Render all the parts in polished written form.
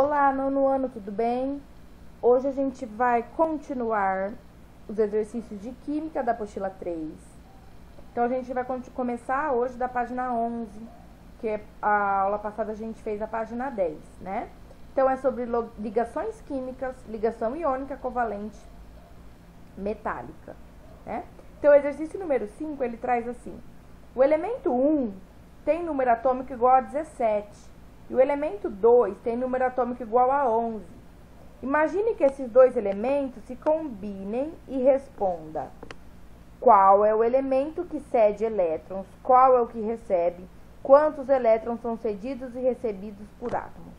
Olá, nono ano, tudo bem? Hoje a gente vai continuar os exercícios de Química da apostila 3. Então, a gente vai começar hoje da página 11, que a aula passada a gente fez a página 10, né? Então, é sobre ligações químicas, ligação iônica covalente metálica, né? Então, o exercício número 5, ele traz assim: o elemento 1 tem número atômico igual a 17. E o elemento 2 tem número atômico igual a 11. Imagine que esses dois elementos se combinem e responda: qual é o elemento que cede elétrons, qual é o que recebe, quantos elétrons são cedidos e recebidos por átomo.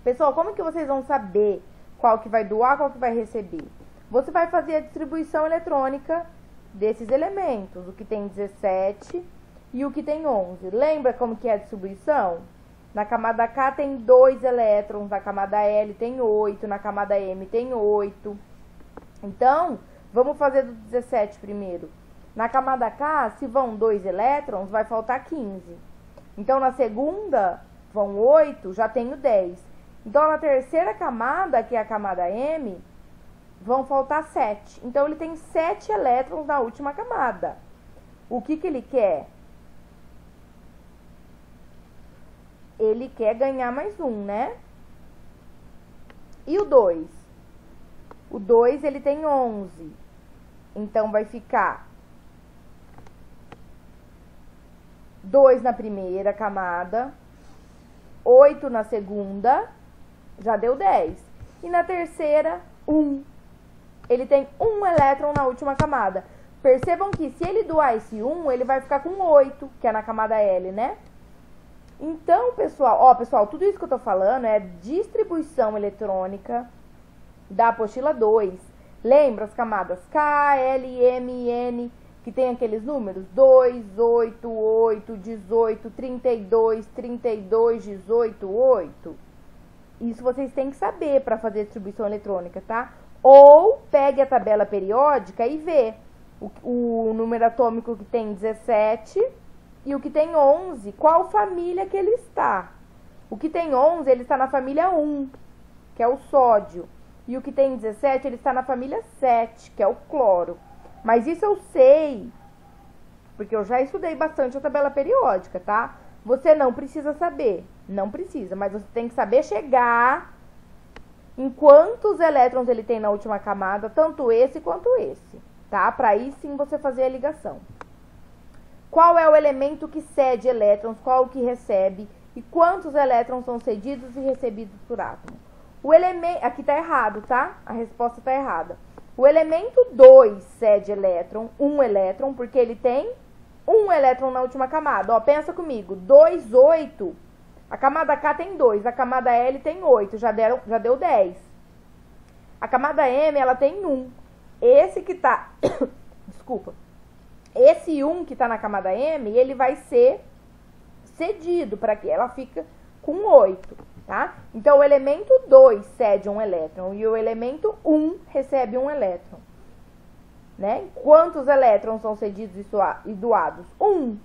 Pessoal, como que vocês vão saber qual que vai doar, qual que vai receber? Você vai fazer a distribuição eletrônica desses elementos, o que tem 17 e o que tem 11. Lembra como que é a distribuição? Na camada K tem 2 elétrons, na camada L tem 8, na camada M tem 8. Então, vamos fazer do 17 primeiro. Na camada K, se vão 2 elétrons, vai faltar 15. Então, na segunda, vão 8, já tenho 10. Então, na terceira camada, que é a camada M, vão faltar 7. Então, ele tem 7 elétrons na última camada. O que ele quer? Ele quer ganhar mais um, né? E o 2? O 2, ele tem 11. Então, vai ficar 2 na primeira camada, 8 na segunda, já deu 10. E na terceira, 1. Ele tem 1 elétron na última camada. Percebam que se ele doar esse 1, ele vai ficar com 8, que é na camada L, né? Então, pessoal, tudo isso que eu tô falando é distribuição eletrônica da apostila 2. Lembra as camadas K, L, M, N, que tem aqueles números? 2, 8, 8, 18, 32, 32, 18, 8. Isso vocês têm que saber para fazer distribuição eletrônica, tá? Ou pegue a tabela periódica e vê o número atômico que tem 17... e o que tem 11, qual família que ele está? O que tem 11, ele está na família 1, que é o sódio. E o que tem 17, ele está na família 7, que é o cloro. Mas isso eu sei, porque eu já estudei bastante a tabela periódica, tá? Você não precisa saber, não precisa, mas você tem que saber chegar em quantos elétrons ele tem na última camada, tanto esse quanto esse, tá? Para aí sim você fazer a ligação. Qual é o elemento que cede elétrons, qual o que recebe e quantos elétrons são cedidos e recebidos por átomo? O elemento, aqui tá errado, tá? A resposta tá errada. O elemento 2 cede elétron, 1 elétron, porque ele tem 1 elétron na última camada. Ó, pensa comigo, 2, 8. A camada K tem 2, a camada L tem 8, já deu 10. A camada M, ela tem 1. Esse que tá... Desculpa. Esse 1 que está na camada M, ele vai ser cedido para que ela fique com 8, tá? Então, o elemento 2 cede 1 elétron e o elemento 1 recebe 1 elétron, né? Quantos elétrons são cedidos e doados? 1.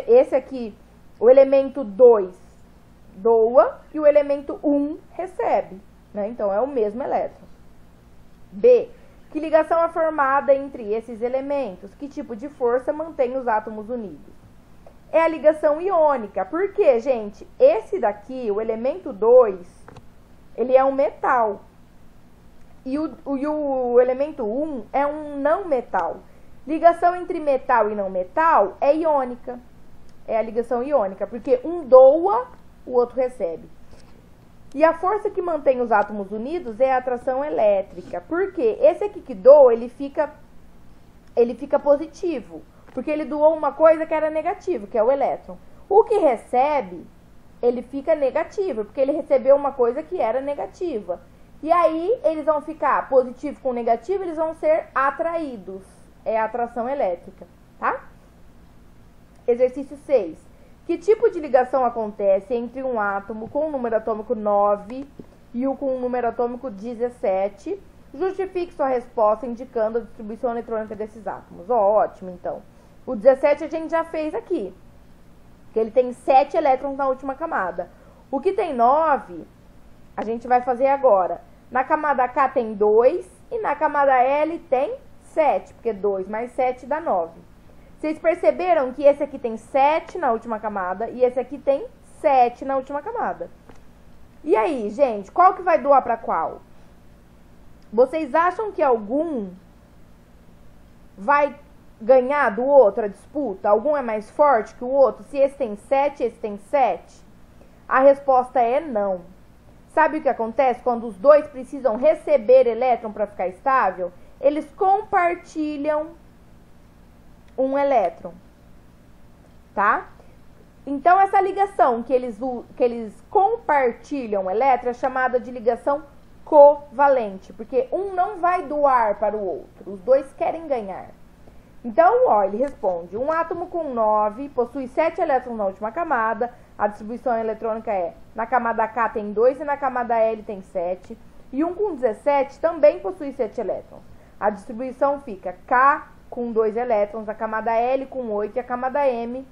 Esse aqui, o elemento 2 doa e o elemento 1 recebe, né? Então, é o mesmo elétron. B. Que ligação é formada entre esses elementos? Que tipo de força mantém os átomos unidos? É a ligação iônica. Por quê, gente? Esse daqui, o elemento 2, ele é um metal. E o elemento 1 é um não metal. Ligação entre metal e não metal é iônica. É a ligação iônica, porque um doa, o outro recebe. E a força que mantém os átomos unidos é a atração elétrica. Por quê? Esse aqui que doa, ele fica positivo. Porque ele doou uma coisa que era negativa, que é o elétron. O que recebe, ele fica negativo, porque ele recebeu uma coisa que era negativa. E aí, eles vão ficar positivo com negativo, eles vão ser atraídos. É a atração elétrica, tá? Exercício 6. Que tipo de ligação acontece entre um átomo com o número atômico 9 e o com o número atômico 17? Justifique sua resposta indicando a distribuição eletrônica desses átomos. Ó, ótimo, então. O 17 a gente já fez aqui, que ele tem 7 elétrons na última camada. O que tem 9 a gente vai fazer agora. Na camada K tem 2 e na camada L tem 7, porque 2 mais 7 dá 9. Vocês perceberam que esse aqui tem 7 na última camada e esse aqui tem 7 na última camada. E aí, gente, qual que vai doar para qual? Vocês acham que algum vai ganhar do outro a disputa? Algum é mais forte que o outro? Se esse tem 7, esse tem 7? A resposta é não. Sabe o que acontece quando os dois precisam receber elétron para ficar estável? Eles compartilham um elétron, tá? Então, essa ligação que eles compartilham elétron é chamada de ligação covalente, porque um não vai doar para o outro, os dois querem ganhar. Então, ó, ele responde, um átomo com 9 possui 7 elétrons na última camada, a distribuição eletrônica é, na camada K tem 2 e na camada L tem 7, e um com 17 também possui 7 elétrons. A distribuição fica K com 2 elétrons, a camada L com 8 e a camada M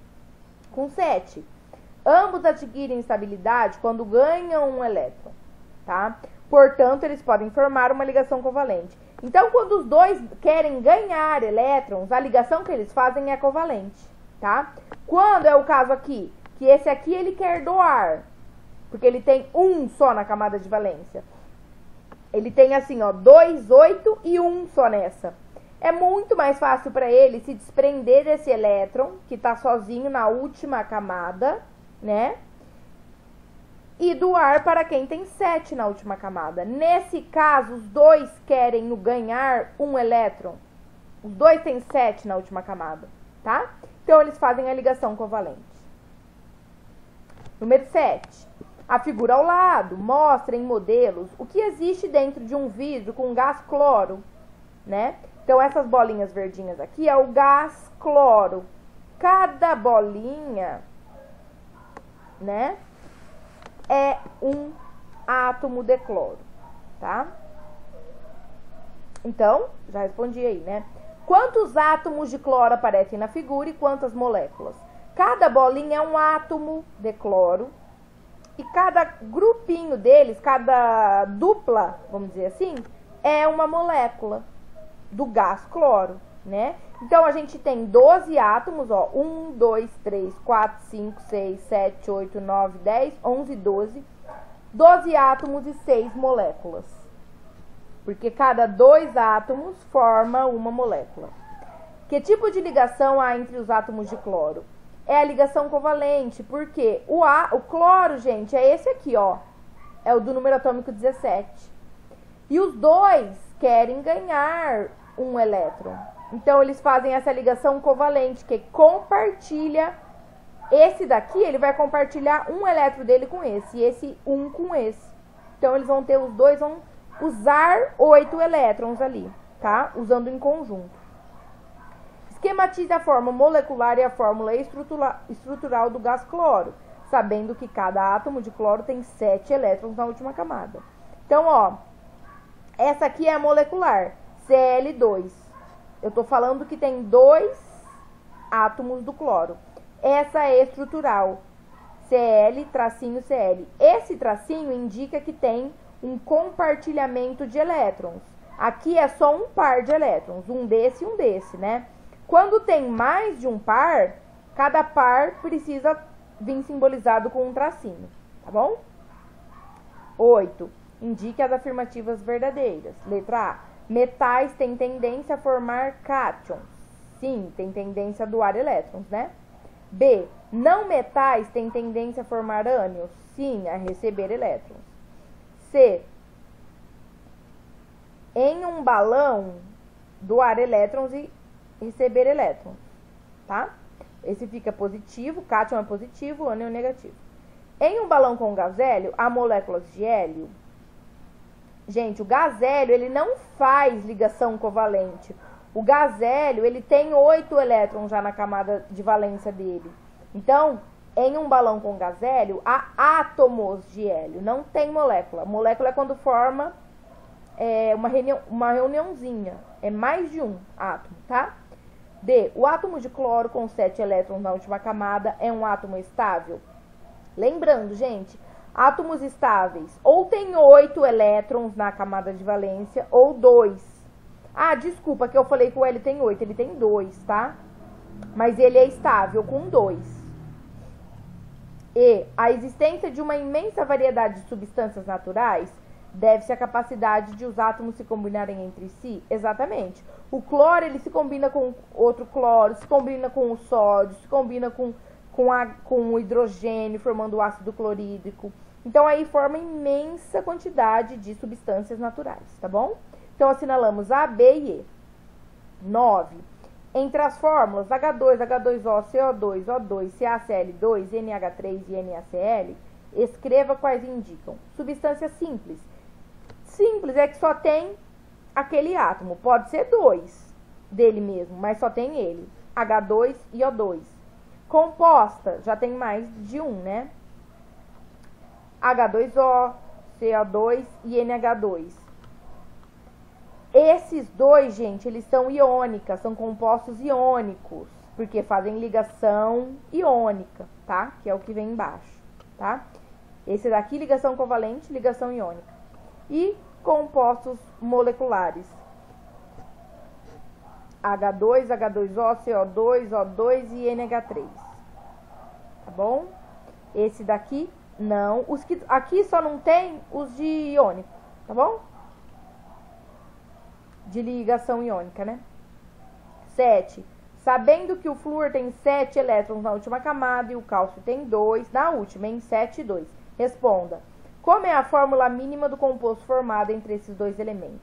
com 7. Ambos adquirem estabilidade quando ganham um elétron, tá? Portanto, eles podem formar uma ligação covalente. Então, quando os dois querem ganhar elétrons, a ligação que eles fazem é covalente, tá? Quando é o caso aqui, que esse aqui ele quer doar, porque ele tem um só na camada de valência. Ele tem assim, ó, 2, 8 e 1 só nessa. É muito mais fácil para ele se desprender desse elétron, que está sozinho na última camada, né? E doar para quem tem 7 na última camada. Nesse caso, os dois querem ganhar um elétron. Os dois têm 7 na última camada, tá? Então, eles fazem a ligação covalente. Número 7. A figura ao lado mostra em modelos o que existe dentro de um vidro com gás cloro, né? Então, essas bolinhas verdinhas aqui é o gás cloro. Cada bolinha, né, é um átomo de cloro, tá? Então, já respondi aí, né? Quantos átomos de cloro aparecem na figura e quantas moléculas? Cada bolinha é um átomo de cloro e cada grupinho deles, cada dupla, vamos dizer assim, é uma molécula do gás cloro, né? Então, a gente tem 12 átomos, ó, 1, 2, 3, 4, 5, 6, 7, 8, 9, 10, 11, 12. 12 átomos e 6 moléculas. Porque cada 2 átomos forma uma molécula. Que tipo de ligação há entre os átomos de cloro? É a ligação covalente, porque o cloro, gente, é esse aqui, ó. É o do número atômico 17. E os dois querem ganhar um elétron. Então, eles fazem essa ligação covalente, que compartilha. Esse daqui, ele vai compartilhar um elétron dele com esse, e esse um com esse. Então, eles vão ter, os dois vão usar 8 elétrons ali, tá? Usando em conjunto. Esquematize a forma molecular e a fórmula estrutural do gás cloro, sabendo que cada átomo de cloro tem 7 elétrons na última camada. Então, ó, essa aqui é a molecular, Cl2. Eu tô falando que tem 2 átomos do cloro. Essa é estrutural, Cl, tracinho Cl. Esse tracinho indica que tem um compartilhamento de elétrons. Aqui é só um par de elétrons, um desse e um desse, né? Quando tem mais de um par, cada par precisa vir simbolizado com um tracinho, tá bom? 8. Indique as afirmativas verdadeiras. Letra A. Metais têm tendência a formar cátions. Sim, tem tendência a doar elétrons, né? B. Não metais têm tendência a formar ânions. Sim, a receber elétrons. C. Em um balão, doar elétrons e receber elétrons, tá? Esse fica positivo, cátion é positivo, ânion é negativo. Em um balão com gás hélio, há moléculas de hélio. Gente, o gás hélio, ele não faz ligação covalente. O gás hélio, ele tem 8 elétrons já na camada de valência dele. Então, em um balão com gás hélio, há átomos de hélio, não tem molécula. Molécula é quando forma uma reuniãozinha, é mais de um átomo, tá? D. O átomo de cloro com 7 elétrons na última camada é um átomo estável. Lembrando, gente, Átomos estáveis, ou tem 8 elétrons na camada de valência, ou 2. Ah, desculpa que eu falei que o L tem 8, ele tem 2, tá? Mas ele é estável com 2. E a existência de uma imensa variedade de substâncias naturais deve-se à capacidade de os átomos se combinarem entre si? Exatamente. O cloro, ele se combina com outro cloro, se combina com o sódio, se combina com o hidrogênio, formando o ácido clorídrico. Então, aí forma imensa quantidade de substâncias naturais, tá bom? Então, assinalamos A, B e E. 9. Entre as fórmulas H2, H2O, CO2, O2, CaCl2, NH3 e NaCl, escreva quais indicam. Substância simples. Simples é que só tem aquele átomo. Pode ser 2 dele mesmo, mas só tem ele. H2 e O2. Composta, já tem mais de um, né? H2O, CO2 e NH2. Esses dois, gente, eles são iônicas, são compostos iônicos, porque fazem ligação iônica, tá? Que é o que vem embaixo, tá? Esse daqui, ligação covalente, ligação iônica. E compostos moleculares. H2, H2O, CO2, O2 e NH3. Tá bom? Esse daqui, não. Os que aqui só não tem os de iônico, tá bom? De ligação iônica, né? 7. Sabendo que o flúor tem 7 elétrons na última camada e o cálcio tem 2 na última, em 7 e 2. Responda. Como é a fórmula mínima do composto formado entre esses dois elementos?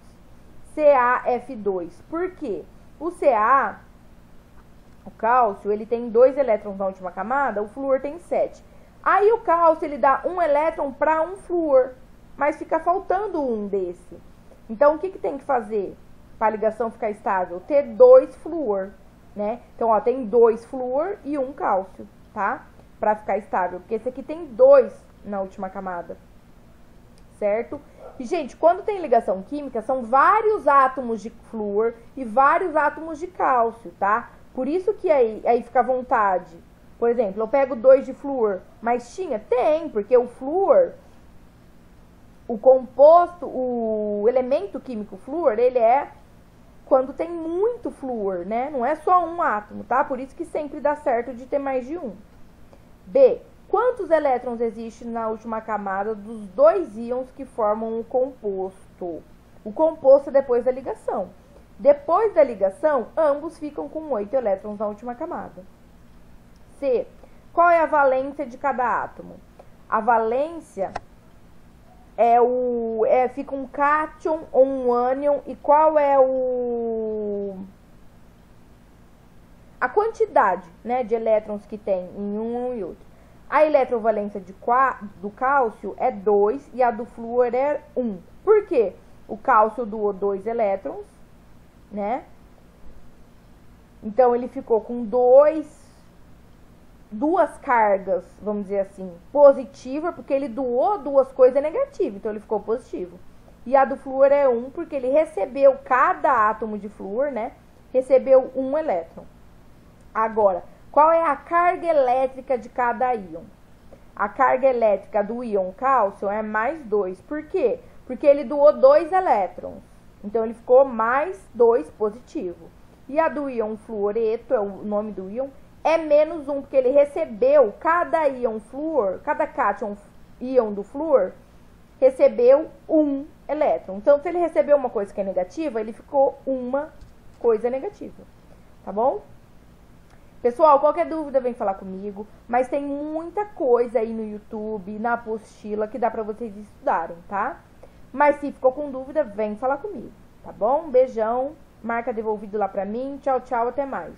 CaF2. Por quê? O Ca, o cálcio, ele tem 2 elétrons na última camada, o flúor tem 7. Aí o cálcio, ele dá 1 elétron para um flúor, mas fica faltando um desse. Então, o que tem que fazer para a ligação ficar estável? Ter 2 flúor, né? Então, ó, tem 2 flúor e 1 cálcio, tá? Para ficar estável, porque esse aqui tem 2 na última camada, certo? E, gente, quando tem ligação química, são vários átomos de flúor e vários átomos de cálcio, tá? Por isso que aí fica à vontade. Por exemplo, eu pego 2 de flúor, mas tinha? Tem, porque o flúor, o composto, o elemento químico flúor, ele é quando tem muito flúor, né? Não é só um átomo, tá? Por isso que sempre dá certo de ter mais de um. B. Quantos elétrons existem na última camada dos 2 íons que formam o composto? O composto é depois da ligação. Depois da ligação, ambos ficam com 8 elétrons na última camada. C. Qual é a valência de cada átomo? A valência fica um cátion ou um ânion. E qual é a quantidade, né, de elétrons que tem em um e outro? A eletrovalência do cálcio é 2 e a do flúor é 1. Por quê? O cálcio doou 2 elétrons, né? Então, ele ficou com duas cargas, vamos dizer assim, positiva, porque ele doou 2 coisas negativas, então ele ficou positivo. E a do flúor é 1, porque ele recebeu, cada átomo de flúor, né, recebeu 1 elétron. Agora, qual é a carga elétrica de cada íon? A carga elétrica do íon cálcio é mais 2. Por quê? Porque ele doou 2 elétrons. Então, ele ficou mais 2 positivo. E a do íon fluoreto, é o nome do íon, é menos 1, porque ele recebeu, cada íon flúor, cada cátion íon do flúor, recebeu 1 elétron. Então, se ele recebeu uma coisa que é negativa, ele ficou uma coisa negativa. Tá bom? Pessoal, qualquer dúvida vem falar comigo, mas tem muita coisa aí no YouTube, na apostila, que dá pra vocês estudarem, tá? Mas se ficou com dúvida, vem falar comigo, tá bom? Beijão, marca devolvido lá pra mim, tchau, tchau, até mais.